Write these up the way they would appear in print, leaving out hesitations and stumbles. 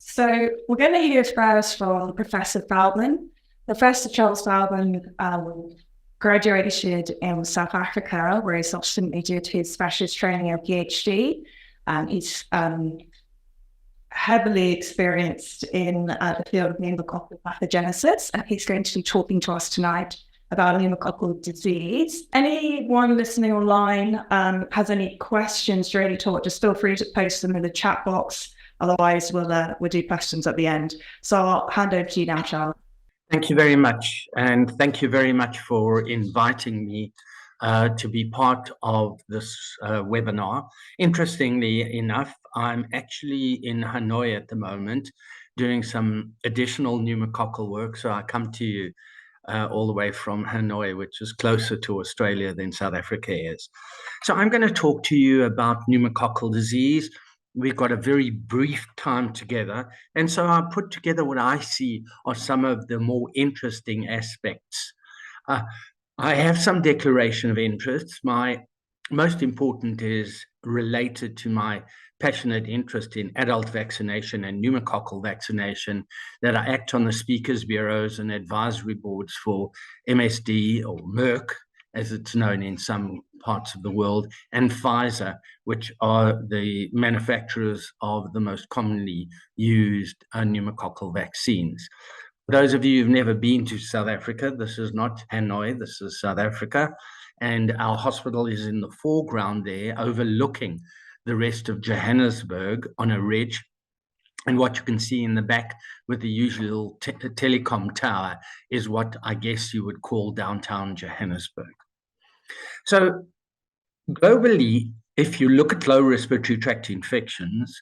So we're going to hear first from Professor Feldman. Professor Charles Feldman graduated in South Africa, where he subsequently did his specialist training and PhD. He's heavily experienced in the field of pneumococcal pathogenesis, and he's going to be talking to us tonight about pneumococcal disease. Anyone listening online has any questions during the talk, just feel free to post them in the chat box. Otherwise, we'll do questions at the end. So I'll hand over to you now, Charles. Thank you very much. And thank you very much for inviting me to be part of this webinar. Interestingly enough, I'm actually in Hanoi at the moment doing some additional pneumococcal work. So I come to you all the way from Hanoi, which is closer to Australia than South Africa is. So I'm going to talk to you about pneumococcal disease. We've got a very brief time together. And so I put together what I see are some of the more interesting aspects. I have some declaration of interests. My most important is related to my passionate interest in adult vaccination and pneumococcal vaccination, that I act on the speakers bureaus and advisory boards for MSD, or Merck, as it's known in some parts of the world, and Pfizer, which are the manufacturers of the most commonly used pneumococcal vaccines. For those of you who've never been to South Africa, this is not Hanoi, this is South Africa, and our hospital is in the foreground there, overlooking the rest of Johannesburg on a ridge. And what you can see in the back with the usual telecom tower is what I guess you would call downtown Johannesburg. So globally, if you look at lower respiratory tract infections,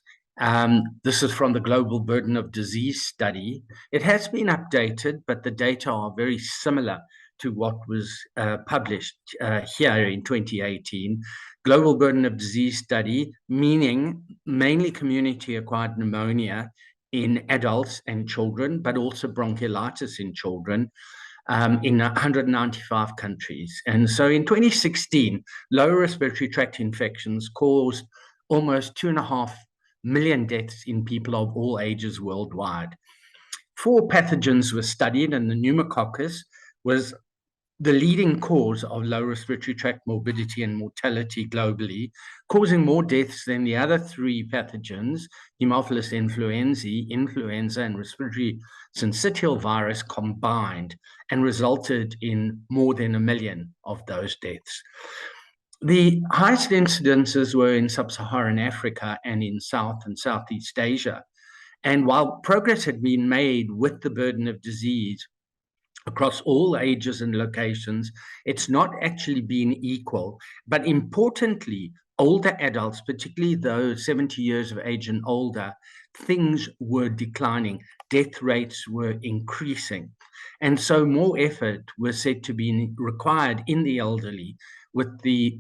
this is from the Global Burden of Disease study. It has been updated, but the data are very similar to what was published here in 2018. Global Burden of Disease study, meaning mainly community-acquired pneumonia in adults and children, but also bronchiolitis in children, in 195 countries. And so in 2016, lower respiratory tract infections caused almost 2.5 million deaths in people of all ages worldwide. 4 pathogens were studied, and the pneumococcus was the leading cause of lower respiratory tract morbidity and mortality globally, causing more deaths than the other 3 pathogens, Haemophilus influenzae, influenza, and respiratory syncytial virus combined, and resulted in more than 1 million of those deaths. The highest incidences were in sub-Saharan Africa and in South and Southeast Asia. And while progress had been made with the burden of disease across all ages and locations, it's not actually been equal. But importantly, older adults, particularly those 70 years of age and older, things were declining. Death rates were increasing. And so more effort was said to be required in the elderly with the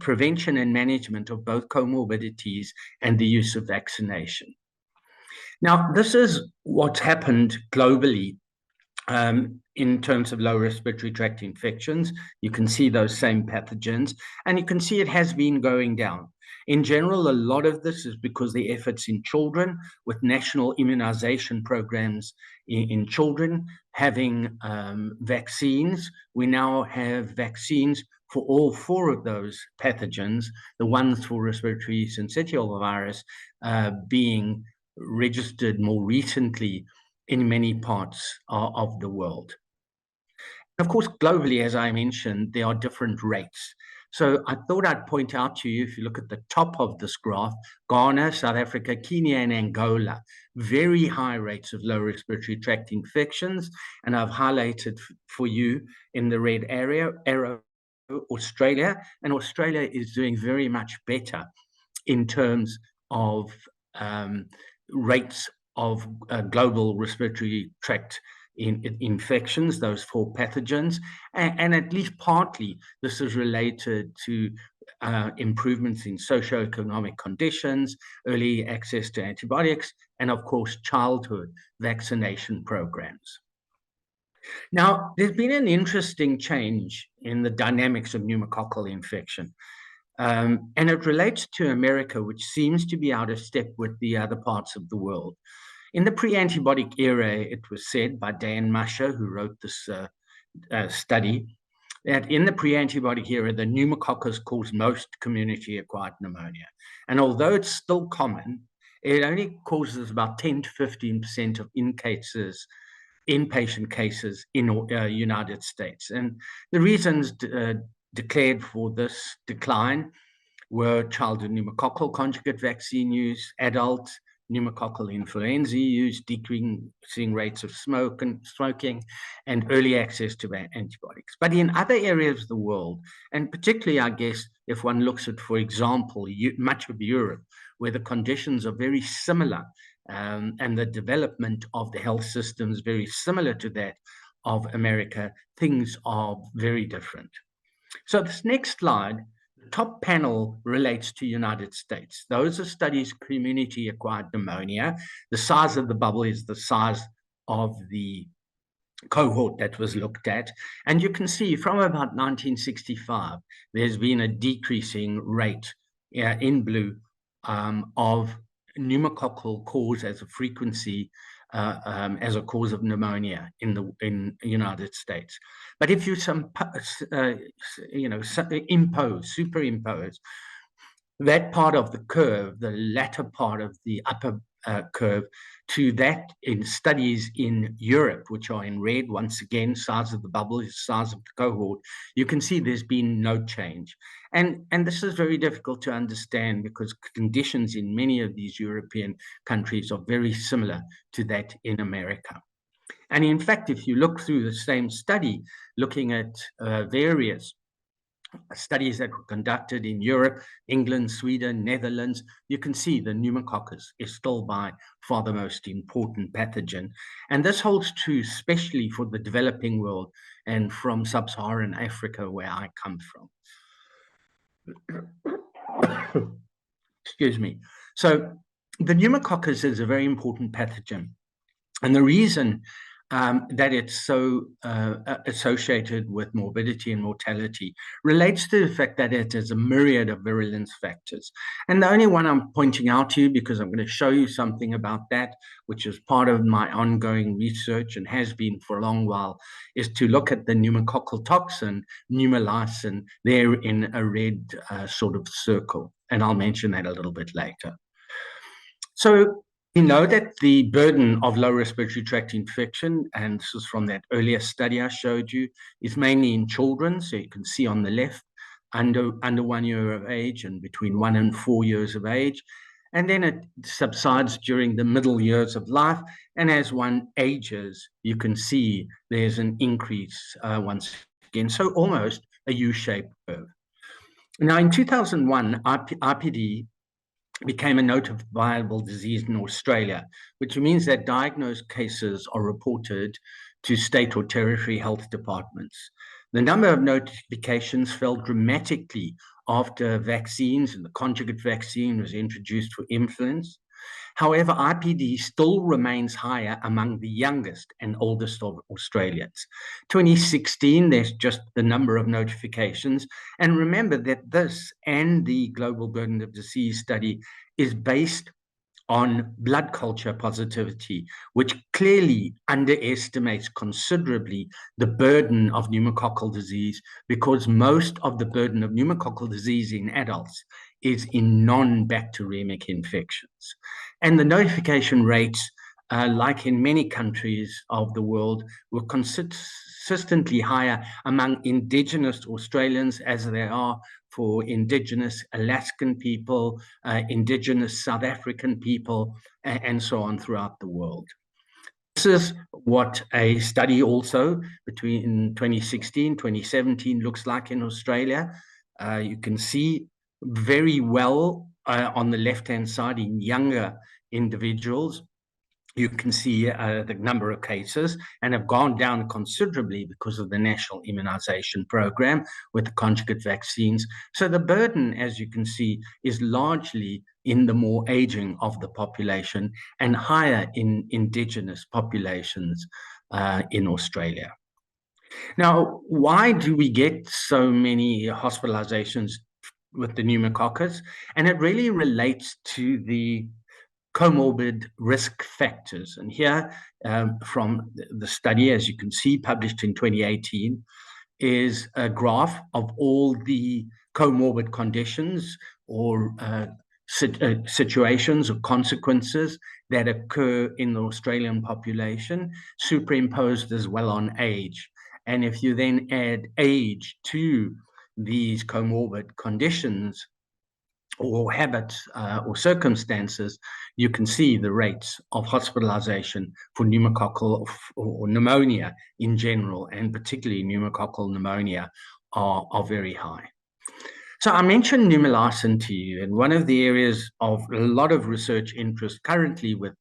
prevention and management of both comorbidities and the use of vaccination. Now, this is what's happened globally in terms of lower respiratory tract infections. You can see those same pathogens, and you can see it has been going down. In general, a lot of this is because the efforts in children with national immunization programs in children having vaccines. We now have vaccines for all 4 of those pathogens, the ones for respiratory syncytial virus being registered more recently in many parts of the world. Of course, globally, as I mentioned, there are different rates. So I thought I'd point out to you, if you look at the top of this graph, Ghana, South Africa, Kenya, and Angola, very high rates of lower respiratory tract infections. And I've highlighted for you in the red arrow, Australia. And Australia is doing very much better in terms of rates of global respiratory tract infections, those 4 pathogens, and at least partly this is related to improvements in socioeconomic conditions, early access to antibiotics, and of course childhood vaccination programs. Now, there's been an interesting change in the dynamics of pneumococcal infection. And it relates to America, which seems to be out of step with the other parts of the world. In the pre-antibiotic era, it was said by Dan Musher, who wrote this study, that in the pre-antibiotic era, the pneumococcus caused most community-acquired pneumonia. And although it's still common, it only causes about 10 to 15% of inpatient cases in United States. And the reasons declared for this decline were childhood pneumococcal conjugate vaccine use, adult pneumococcal influenza use, decreasing rates of smoking, and early access to antibiotics. But in other areas of the world, and particularly, I guess, if one looks at, for example, much of Europe, where the conditions are very similar, and the development of the health system is very similar to that of America, things are very different. So this next slide, the top panel relates to United States. Those are studies community-acquired pneumonia. The size of the bubble is the size of the cohort that was looked at. And you can see from about 1965, there's been a decreasing rate in blue of pneumococcal cause as a frequency, as a cause of pneumonia in the United States. But if you superimpose that part of the curve, the latter part of the upper curve, to that in studies in Europe, which are in red, once again, size of the bubble is size of the cohort, you can see there's been no change. And this is very difficult to understand because conditions in many of these European countries are very similar to that in America. And in fact, if you look through the same study, looking at various studies that were conducted in Europe, England, Sweden, Netherlands, you can see the pneumococcus is still by far the most important pathogen. And this holds true especially for the developing world and from sub-Saharan Africa, where I come from. Excuse me. So the pneumococcus is a very important pathogen. And the reason that it's so associated with morbidity and mortality relates to the fact that it is a myriad of virulence factors. And the only one I'm pointing out to you, because I'm going to show you something about that, which is part of my ongoing research and has been for a long while, is to look at the pneumococcal toxin, pneumolysin, there in a red sort of circle. And I'll mention that a little bit later. So we know that the burden of lower respiratory tract infection, and this is from that earlier study I showed you, is mainly in children. So you can see on the left, under 1 year of age and between 1 and 4 years of age. And then it subsides during the middle years of life. And as one ages, you can see there's an increase once again. So almost a U-shaped curve. Now, in 2001, IPD became a notifiable disease in Australia, which means that diagnosed cases are reported to state or territory health departments. The number of notifications fell dramatically after vaccines, and the conjugate vaccine was introduced for influenza. However, IPD still remains higher among the youngest and oldest of Australians. 2016, there's just the number of notifications. And remember that this and the Global Burden of Disease study is based on blood culture positivity, which clearly underestimates considerably the burden of pneumococcal disease, because most of the burden of pneumococcal disease in adults is in non-bacteremic infections. And the notification rates, like in many countries of the world, were consistently higher among Indigenous Australians as they are for Indigenous Alaskan people, Indigenous South African people, and so on throughout the world. This is what a study also between 2016, 2017 looks like in Australia. You can see very well on the left-hand side in younger individuals. You can see the number of cases and have gone down considerably because of the national immunization program with the conjugate vaccines. So the burden, as you can see, is largely in the more aging of the population and higher in Indigenous populations in Australia. Now, why do we get so many hospitalizations with the pneumococcus? And it really relates to the comorbid risk factors. And here, from the study, as you can see, published in 2018, is a graph of all the comorbid conditions or situations or consequences that occur in the Australian population, superimposed as well on age. And if you then add age to these comorbid conditions or habits or circumstances, you can see the rates of hospitalization for pneumococcal or pneumonia in general, and particularly pneumococcal pneumonia, are very high. So I mentioned pneumococcal to you, and one of the areas of a lot of research interest currently with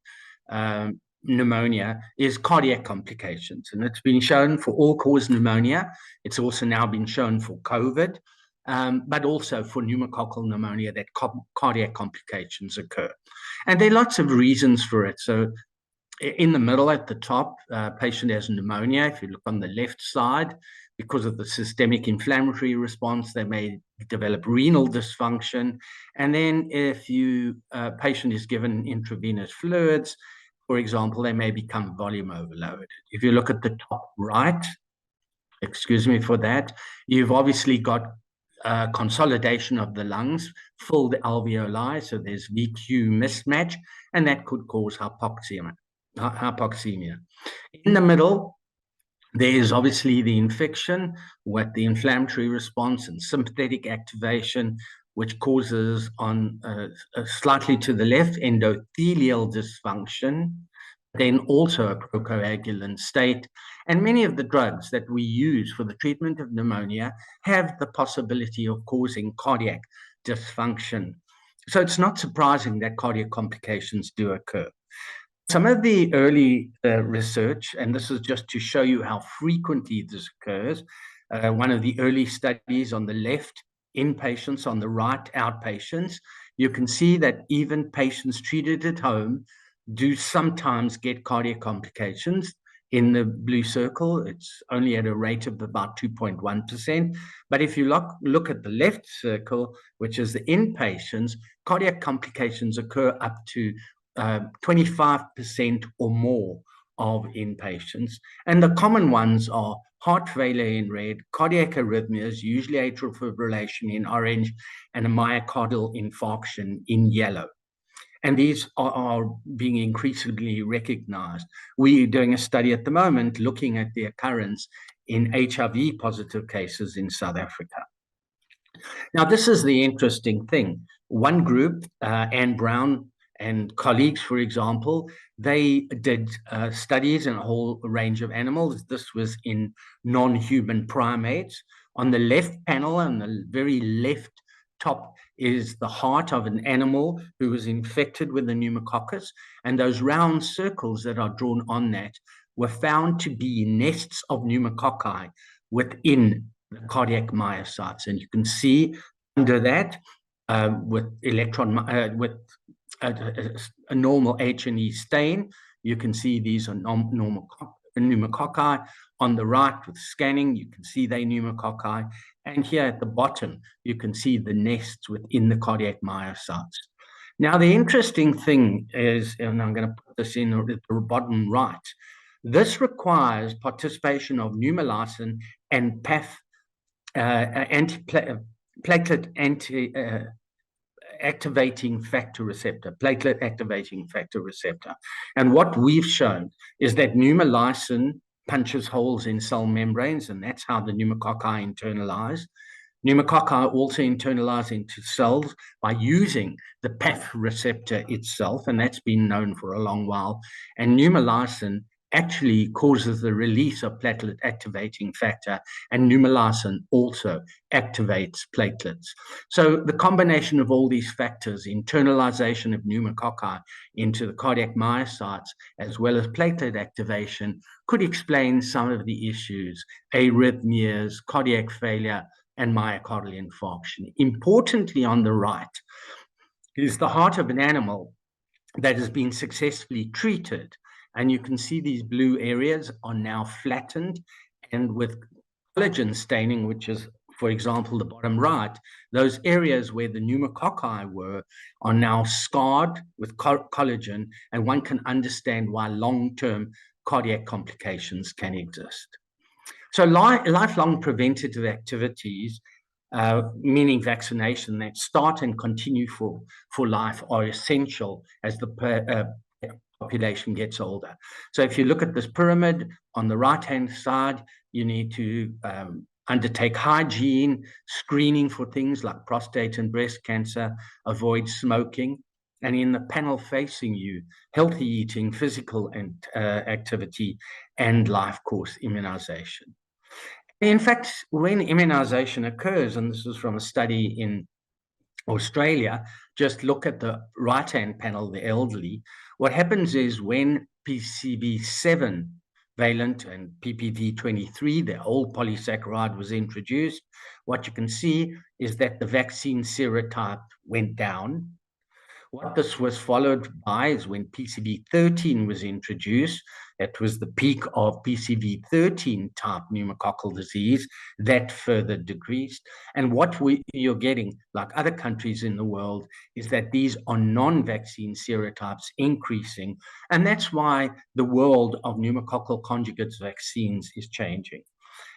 pneumonia is cardiac complications. And it's been shown for all-cause pneumonia. It's also now been shown for COVID, but also for pneumococcal pneumonia that cardiac complications occur. And there are lots of reasons for it. So in the middle at the top, patient has pneumonia. If you look on the left side, because of the systemic inflammatory response, they may develop renal dysfunction. And then if patient is given intravenous fluids, for example, they may become volume overloaded. If you look at the top right, excuse me for that, you've obviously got consolidation of the lungs, filled alveoli, so there's VQ mismatch, and that could cause hypoxemia. In the middle, there is obviously the infection with the inflammatory response and sympathetic activation, which causes on slightly to the left endothelial dysfunction, then also a procoagulant state. And many of the drugs that we use for the treatment of pneumonia have the possibility of causing cardiac dysfunction. So it's not surprising that cardiac complications do occur. Some of the early research, and this is just to show you how frequently this occurs, one of the early studies on the left, inpatients, on the right, outpatients, you can see that even patients treated at home do sometimes get cardiac complications. In the blue circle, it's only at a rate of about 2.1%. But if you look at the left circle, which is the inpatients, cardiac complications occur up to 25% or more of inpatients. And the common ones are heart failure in red, cardiac arrhythmias, usually atrial fibrillation in orange, and a myocardial infarction in yellow. And these are being increasingly recognized. We're doing a study at the moment looking at the occurrence in HIV positive cases in South Africa. Now, this is the interesting thing. One group, Anne Brown and colleagues, for example, they did studies in a whole range of animals. This was in non-human primates. On the left panel, on the very left top, is the heart of an animal who was infected with the pneumococcus. And those round circles that are drawn on that were found to be nests of pneumococci within the cardiac myocytes. And you can see under that, with a normal H&E stain, you can see these are normal pneumococci. On the right with scanning, you can see they pneumococci. And here at the bottom, you can see the nests within the cardiac myocytes. Now, the interesting thing is, and I'm going to put this in at the bottom right, this requires participation of pneumococcal and platelet activating factor receptor, platelet activating factor receptor. And what we've shown is that pneumococcal punches holes in cell membranes, and that's how the pneumococci internalize. Pneumococci also internalize into cells by using the PAF receptor itself, and that's been known for a long while. And pneumococcal actually causes the release of platelet activating factor, and pneumococcal also activates platelets. So the combination of all these factors, internalization of pneumococci into the cardiac myocytes, as well as platelet activation, could explain some of the issues, arrhythmias, cardiac failure, and myocardial infarction. Importantly, on the right is the heart of an animal that has been successfully treated. And you can see these blue areas are now flattened, and with collagen staining, which is for example, the bottom right, those areas where the pneumococci were are now scarred with collagen, and one can understand why long-term cardiac complications can exist. So lifelong preventative activities, meaning vaccination that start and continue for life, are essential as the population gets older. So if you look at this pyramid on the right-hand side, you need to undertake hygiene, screening for things like prostate and breast cancer, avoid smoking, and in the panel facing you, healthy eating, physical and activity, and life course immunization. In fact, when immunization occurs, and this is from a study in Australia, just look at the right-hand panel, the elderly. What happens is when PCV7 valent and PPV23, the old polysaccharide, was introduced, what you can see is that the vaccine serotype went down. What this was followed by is when PCV13 was introduced, that was the peak of PCV13 type pneumococcal disease, that further decreased. And what you're getting, like other countries in the world, is that these are non-vaccine serotypes increasing. And that's why the world of pneumococcal conjugates vaccines is changing.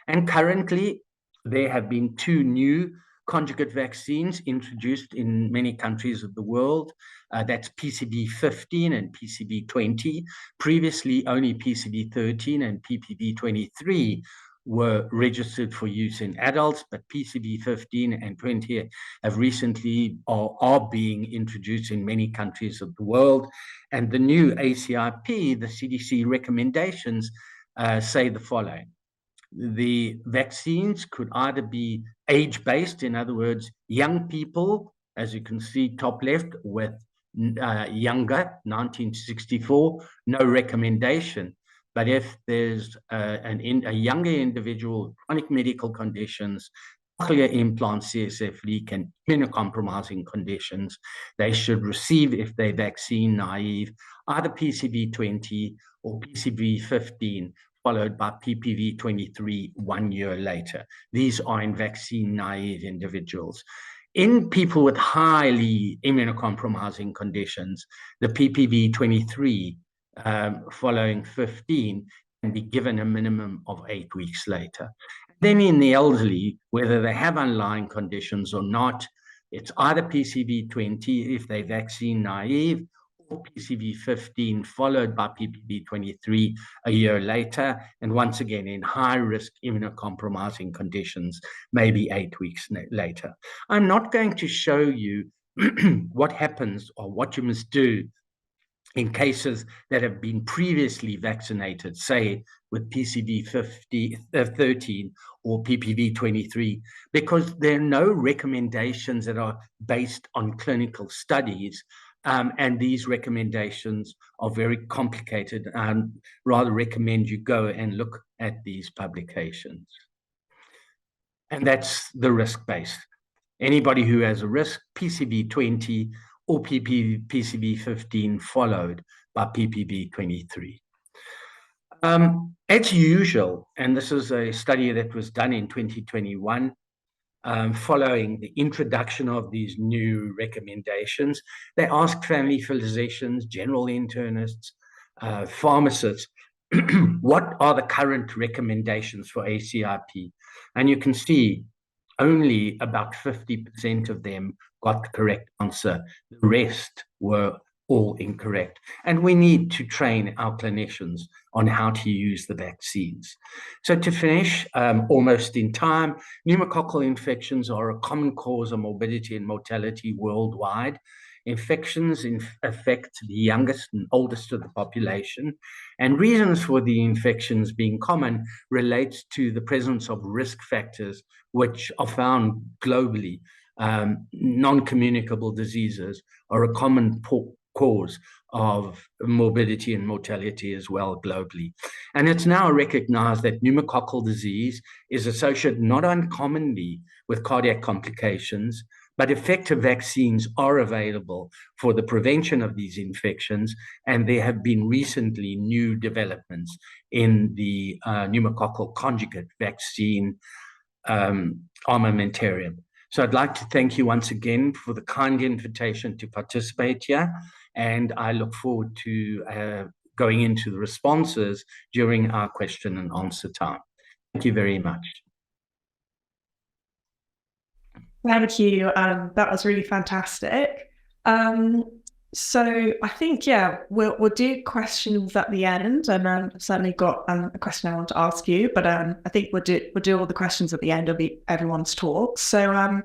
And currently, there have been 2 new conjugate vaccines introduced in many countries of the world. That's PCV15 and PCV20. Previously, only PCV13 and PPV23 were registered for use in adults, but PCV15 and 20 have recently are being introduced in many countries of the world. And the new ACIP, the CDC recommendations, say the following. The vaccines could either be age-based, in other words, young people, as you can see top left, with younger, 1964, no recommendation. But if there's a younger individual, chronic medical conditions, cochlear implant, CSF leak, and immunocompromising conditions, they should receive, if they're vaccine naive, either PCV20 or PCV15, followed by PPV23 1 year later. These are in vaccine-naive individuals. In people with highly immunocompromising conditions, the PPV23 following 15 can be given a minimum of 8 weeks later. Then in the elderly, whether they have underlying conditions or not, it's either PCV20 if they're vaccine naive, or PCV15 followed by PPV23 a year later, and once again in high-risk immunocompromising conditions, maybe 8 weeks later. I'm not going to show you what happens or what you must do in cases that have been previously vaccinated, say with PCV13 or PPV23, because there are no recommendations that are based on clinical studies. And these recommendations are very complicated, and rather recommend you go and look at these publications. And that's the risk-based. Anybody who has a risk, PCV20 or PCV15 followed by PPV23. As usual, and this is a study that was done in 2021, following the introduction of these new recommendations, they asked family physicians, general internists, pharmacists, what are the current recommendations for ACIP? And you can see only about 50% of them got the correct answer. The rest were all incorrect. And we need to train our clinicians on how to use the vaccines. So to finish, almost in time, pneumococcal infections are a common cause of morbidity and mortality worldwide. Infections affect the youngest and oldest of the population, and reasons for the infections being common relates to the presence of risk factors which are found globally. Non-communicable diseases are a common cause of morbidity and mortality as well globally. And it's now recognized that pneumococcal disease is associated not uncommonly with cardiac complications, but effective vaccines are available for the prevention of these infections, and there have been recently new developments in the pneumococcal conjugate vaccine armamentarium. So I'd like to thank you once again for the kind invitation to participate here, and I look forward to going into the responses during our question and answer time. Thank you very much. Thank you. That was really fantastic. So I think, yeah, we'll do questions at the end, and I've certainly got a question I want to ask you, but I think we'll do all the questions at the end of everyone's talk. So